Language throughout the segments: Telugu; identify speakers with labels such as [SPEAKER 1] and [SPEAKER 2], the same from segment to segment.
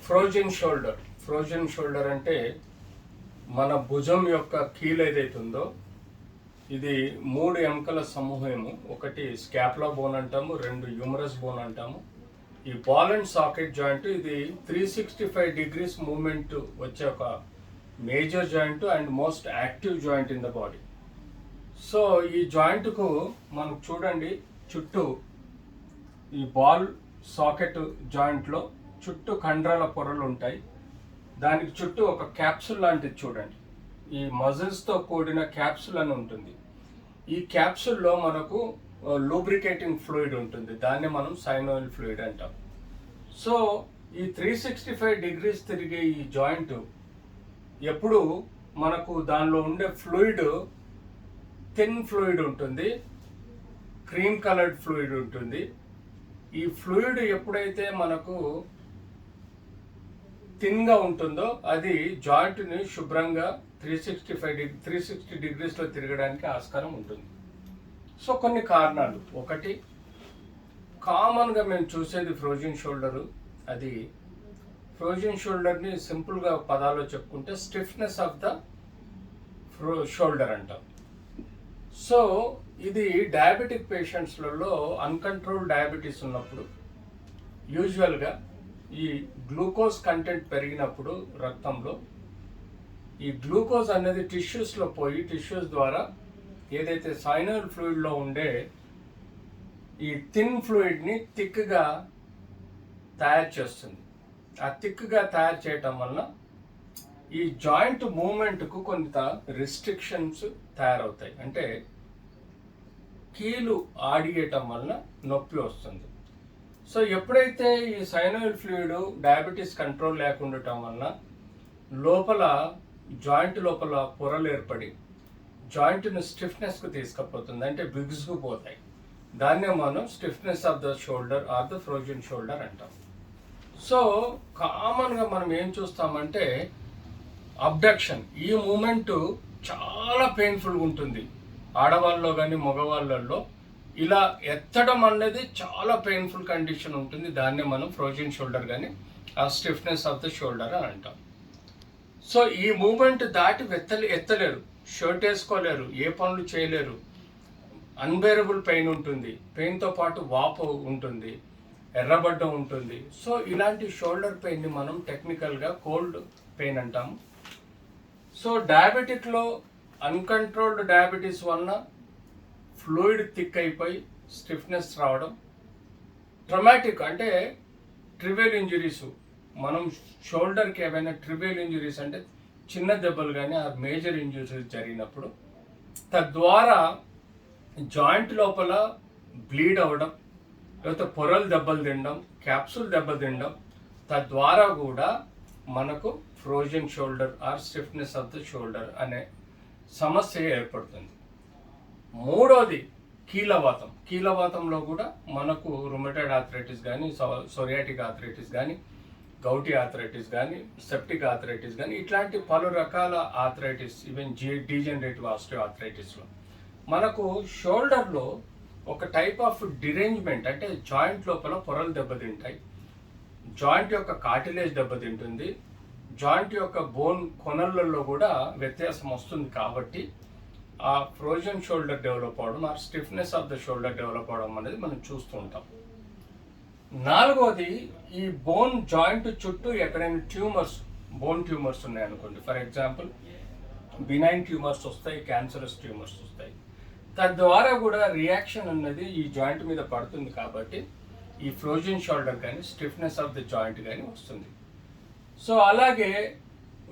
[SPEAKER 1] ఫ్రోజన్ షోల్డర్ అంటే మన భుజం యొక్క కీలు ఏదైతే ఉందో ఇది 3 ఎముకల సమూహము. ఒకటి స్కాపులా బోన్ అంటాము, 2 హ్యూమరస్ బోన్ అంటాము. ఈ బాల్ అండ్ సాకెట్ జాయింట్ ఇది 365 డిగ్రీస్ మూమెంట్ వచ్చే ఒక major joint and most active joint in the body. So ఈ జాయింట్కు మనకు చూడండి, చుట్టూ ఈ బాల్ సాకెట్ జాయింట్లో చుట్టూ కండరాల పొరలు ఉంటాయి. దానికి చుట్టూ ఒక క్యాప్సుల్ లాంటిది చూడండి, ఈ మజిల్స్తో కూడిన క్యాప్సుల్ అని ఉంటుంది. ఈ క్యాప్సుల్లో మనకు లూబ్రికేటింగ్ ఫ్లూయిడ్ ఉంటుంది, దాన్ని మనం సైనోయిల్ ఫ్లూయిడ్ అంటాం. సో ఈ 365 డిగ్రీస్ తిరిగే ఈ జాయింట్ ఎప్పుడు మనకు దానిలో ఉండే ఫ్లూయిడ్ థిన్ ఫ్లూయిడ్ ఉంటుంది, క్రీమ్ కలర్డ్ ఫ్లూయిడ్ ఉంటుంది. ఈ ఫ్లూయిడ్ ఎప్పుడైతే మనకు థిన్గా ఉంటుందో అది జాయింట్ని శుభ్రంగా 360 డిగ్రీస్లో తిరగడానికి ఆస్కారం ఉంటుంది. సో కొన్ని కారణాలు, ఒకటి కామన్గా మేము చూసేది ఫ్రోజన్ షోల్డరు. అది ఫ్రోజన్ షోల్డర్ని సింపుల్గా పదాల్లో చెప్పుకుంటే స్టిఫ్నెస్ ఆఫ్ ద షోల్డర్ అంటాం. సో ఇది డయాబెటిక్ పేషెంట్స్లలో అన్కంట్రోల్ డయాబెటీస్ ఉన్నప్పుడు యూజువల్గా ఈ గ్లూకోజ్ కంటెంట్ పెరిగినప్పుడు రక్తంలో ఈ గ్లూకోజ్ అనేది టిష్యూస్లో పోయి టిష్యూస్ ద్వారా ఏదైతే సైనల్ ఫ్లూయిడ్లో ఉండే ఈ థిన్ ఫ్లూయిడ్ని థిక్గా తయారు చేస్తుంది. ఆ థిక్గా తయారు చేయటం వల్ల ఈ జాయింట్ మూమెంట్కు కొంత రిస్ట్రిక్షన్స్ తయారవుతాయి. అంటే కీలు ఆడియటం వల్ల నొప్పి వస్తుంది. సో ఎప్పుడైతే ఈ సైనోయిల్ ఫ్లూయిడ్ డయాబెటీస్ కంట్రోల్ లేకుండటం వల్ల లోపల జాయింట్ లోపల పొరలు ఏర్పడి జాయింట్ను స్టిఫ్నెస్కు తీసుకుపోతుంది, అంటే బిగుసుకుపోతాయి. దాన్నే మనం stiffness of the shoulder or the frozen shoulder అంటాం. సో కామన్గా మనం ఏం చూస్తామంటే అబ్డక్షన్, ఈ మూమెంట్ చాలా పెయిన్ఫుల్గా ఉంటుంది ఆడవాళ్ళలో కానీ మగవాళ్ళల్లో. ఇలా ఎత్తడం అనేది చాలా పెయిన్ఫుల్ కండిషన్ ఉంటుంది, దాన్నే మనం ఫ్రోజన్ షోల్డర్ కానీ ఆ స్టిఫ్నెస్ ఆఫ్ ద షోల్డర్ అని అంటాం. సో ఈ మూమెంట్ దాటి ఎత్తలేరు, షర్ట్ వేసుకోలేరు, ఏ పనులు చేయలేరు, అన్బేరబుల్ పెయిన్ ఉంటుంది, పెయిన్తో పాటు వాపు ఉంటుంది, ఎర్రబడ్డం ఉంటుంది. సో ఇలాంటి షోల్డర్ పెయిన్ని మనం టెక్నికల్గా కోల్డ్ పెయిన్ అంటాము. సో డయాబెటిక్లో అన్కంట్రోల్డ్ డయాబెటీస్ వలన ఫ్లూయిడ్ థిక్ అయిపోయి స్టిఫ్నెస్ రావడం, ట్రమాటిక్ అంటే ట్రివియల్ ఇంజురీస్, మనం షోల్డర్కి ఏమైనా ట్రివియల్ ఇంజురీస్ అంటే చిన్న దెబ్బలు కానీ ఆ మేజర్ ఇంజురీస్ జరిగినప్పుడు తద్వారా జాయింట్ లోపల బ్లీడ్ అవ్వడం, లేకపోతే పొరలు దెబ్బలు తినడం, క్యాప్సుల్ దెబ్బలు తినడం, తద్వారా కూడా మనకు frozen shoulder or stiffness of the shoulder అనే సమస్య ఏర్పడుతుంది. మూడోది కీలవాతం. కీలవాతంలో కూడా మనకు రుమటైడ్ ఆర్థరైటిస్ కానీ, సోరియాటిక్ ఆర్థరైటిస్ కానీ, గౌటీ ఆర్థరైటిస్ కానీ, సెప్టిక్ ఆర్థరైటిస్ కానీ, ఇట్లాంటి పలు రకాల ఆర్థరైటిస్, ఈవెన్ డీజనరేటివ్ ఆస్టియో ఆర్థరైటిస్లో మనకు షోల్డర్లో ఒక టైప్ ఆఫ్ డిరేంజ్మెంట్, అంటే జాయింట్ లోపల పొరలు దెబ్బతింటాయి, జాయింట్ యొక్క కార్టిలేజ్ దెబ్బతింటుంది, జాయింట్ యొక్క బోన్ కొనలలో కూడా వ్యత్యాసం వస్తుంది. కాబట్టి ఆ ఫ్రోజన్ షోల్డర్ డెవలప్ అవడం, ఆ stiffness of the shoulder develop అవడం అనేది మనం చూస్తూ ఉంటాం. నాలుగోది ఈ బోన్ జాయింట్ చుట్టూ ఎక్కడైనా బోన్ ట్యూమర్స్ ఉన్నాయనుకోండి, ఫర్ ఎగ్జాంపుల్ బినైన్ ట్యూమర్స్ వస్తాయి, క్యాన్సరస్ ట్యూమర్స్ వస్తాయి, తద్వారా కూడా రియాక్షన్ అన్నది ఈ జాయింట్ మీద పడుతుంది. కాబట్టి ఈ ఫ్రోజన్ షోల్డర్ కానీ స్టిఫ్నెస్ ఆఫ్ ద జాయింట్ కానీ వస్తుంది. సో అలాగే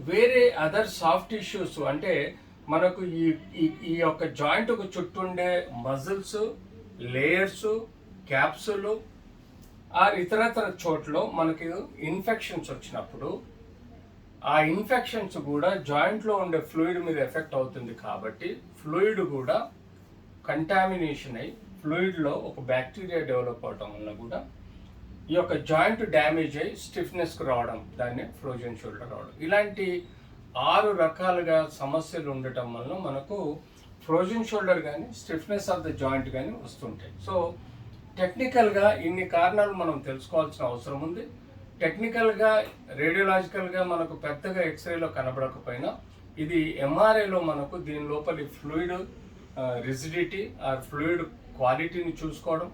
[SPEAKER 1] వేరే అదర్ సాఫ్ట్ టిష్యూస్, అంటే మనకు ఈ యొక్క జాయింట్కు చుట్టూ ఉండే మజిల్స్, లేయర్స్, క్యాప్సులు ఆర్ ఇతరతర చోట్ల మనకి ఇన్ఫెక్షన్స్ వచ్చినప్పుడు ఆ ఇన్ఫెక్షన్స్ కూడా జాయింట్లో ఉండే ఫ్లూయిడ్ మీద ఎఫెక్ట్ అవుతుంది. కాబట్టి ఫ్లూయిడ్ కూడా కంటామినేషన్ అయ్యి ఫ్లూయిడ్లో ఒక బ్యాక్టీరియా డెవలప్ అవడం వల్ల కూడా ఈ యొక్క జాయింట్ డ్యామేజ్ అయ్యి స్టిఫ్నెస్కి రావడం, దాన్ని ఫ్రోజన్ షోల్డర్ రావడం. ఇలాంటి 6 రకాలుగా సమస్యలు ఉండటం వల్ల మనకు ఫ్రోజన్ షోల్డర్ కానీ స్టిఫ్నెస్ ఆఫ్ ద జాయింట్ కానీ వస్తుంటాయి. సో టెక్నికల్గా ఇన్ని కారణాలు మనం తెలుసుకోవాల్సిన అవసరం ఉంది. టెక్నికల్గా రేడియోలాజికల్గా మనకు పెద్దగా ఎక్స్రేలో కనబడకపోయినా ఇది ఎంఆర్ఐలో మనకు దీని లోపలి ఫ్లూయిడ్ రిజిడిటీ ఆ ఫ్లూయిడ్ క్వాలిటీని చూసుకోవడం,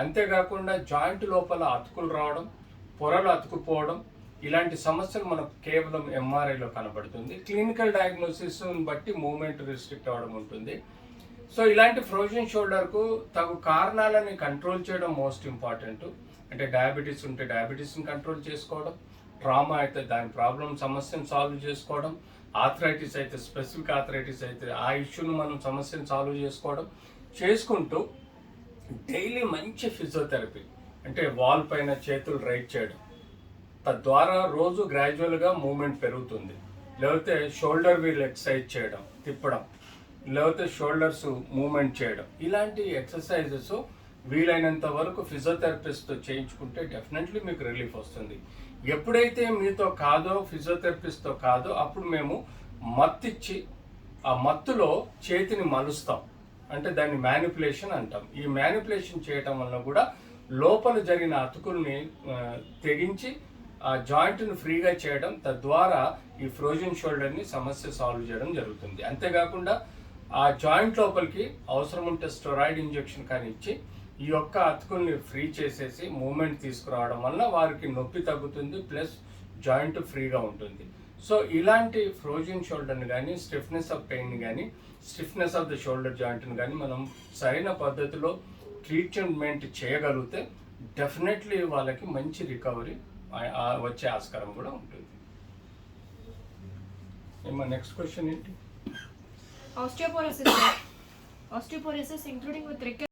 [SPEAKER 1] అంతేకాకుండా జాయింట్ లోపల అతుకులు రావడం, పొరలు అతుకుపోవడం, ఇలాంటి సమస్యలు మనకు కేవలం ఎంఆర్ఐలో కనబడుతుంది. క్లినికల్ డయాగ్నోసిస్ని బట్టి మూమెంట్ రిస్ట్రిక్ట్ అవ్వడం ఉంటుంది. సో ఇలాంటి ఫ్రోజన్ షోల్డర్కు తగు కారణాలని కంట్రోల్ చేయడం మోస్ట్ ఇంపార్టెంట్. అంటే డయాబెటీస్ ఉంటే డయాబెటీస్ని కంట్రోల్ చేసుకోవడం, ట్రామా అయితే దాని ప్రాబ్లం సమస్యను సాల్వ్ చేసుకోవడం, ఆర్థరైటిస్ అయితే స్పెసిఫిక్ ఆర్థరైటిస్ అయితే ఆ ఇష్యూను మనం సమస్యను సాల్వ్ చేసుకోవడం చేసుకుంటూ డైలీ మంచి ఫిజియోథెరపీ అంటే వాల్ పైన చేతులు రైట్ చేయడం, తద్వారా రోజు గ్రాడ్యువల్గా మూమెంట్ పెరుగుతుంది. లేకపోతే షోల్డర్ వీల్ ఎక్సర్సైజ్ చేయడం, తిప్పడం, లేకపోతే షోల్డర్స్ మూమెంట్ చేయడం, ఇలాంటి ఎక్సర్సైజెస్ వీలైనంత వరకు ఫిజియోథెరపిస్ట్తో చేయించుకుంటే డెఫినెట్లీ మీకు రిలీఫ్ వస్తుంది. ఎప్పుడైతే మీతో కాదో ఫిజియోథెరపిస్ట్తో కాదో అప్పుడు మేము మత్తిచ్చి ఆ మత్తులో చేతిని మలుస్తాం, అంటే దాన్ని మ్యానిపులేషన్ అంటాం. ఈ మ్యానిపులేషన్ చేయటం వల్ల కూడా లోపల జరిగిన అతుకుల్ని తెగించి ఆ జాయింట్ను ఫ్రీగా చేయడం, తద్వారా ఈ ఫ్రోజన్ షోల్డర్ని సమస్య సాల్వ్ చేయడం జరుగుతుంది. అంతేకాకుండా ఆ జాయింట్ లోపలికి అవసరం ఉంటే స్టెరాయిడ్ ఇంజెక్షన్ కానీ ఇచ్చి ఈ యొక్క అతుకుల్ని ఫ్రీ చేసేసి మూమెంట్ తీసుకురావడం వల్ల వారికి నొప్పి తగ్గుతుంది, ప్లస్ జాయింట్ ఫ్రీగా ఉంటుంది. సో ఇలాంటి ఫ్రోజన్ షోల్డర్ని కానీ స్టిఫ్నెస్ ఆఫ్ పెయిన్ని కానీ స్టిఫ్నెస్ ఆఫ్ ద షోల్డర్ జాయింట్ని కానీ మనం సరైన పద్ధతిలో ట్రీట్మెంట్ చేయగలిగితే డెఫినెట్లీ వాళ్ళకి మంచి రికవరీ వచ్చే ఆస్కారం కూడా ఉంటుంది. నెక్స్ట్ క్వశ్చన్ ఏంటి?
[SPEAKER 2] Osteoporosis including with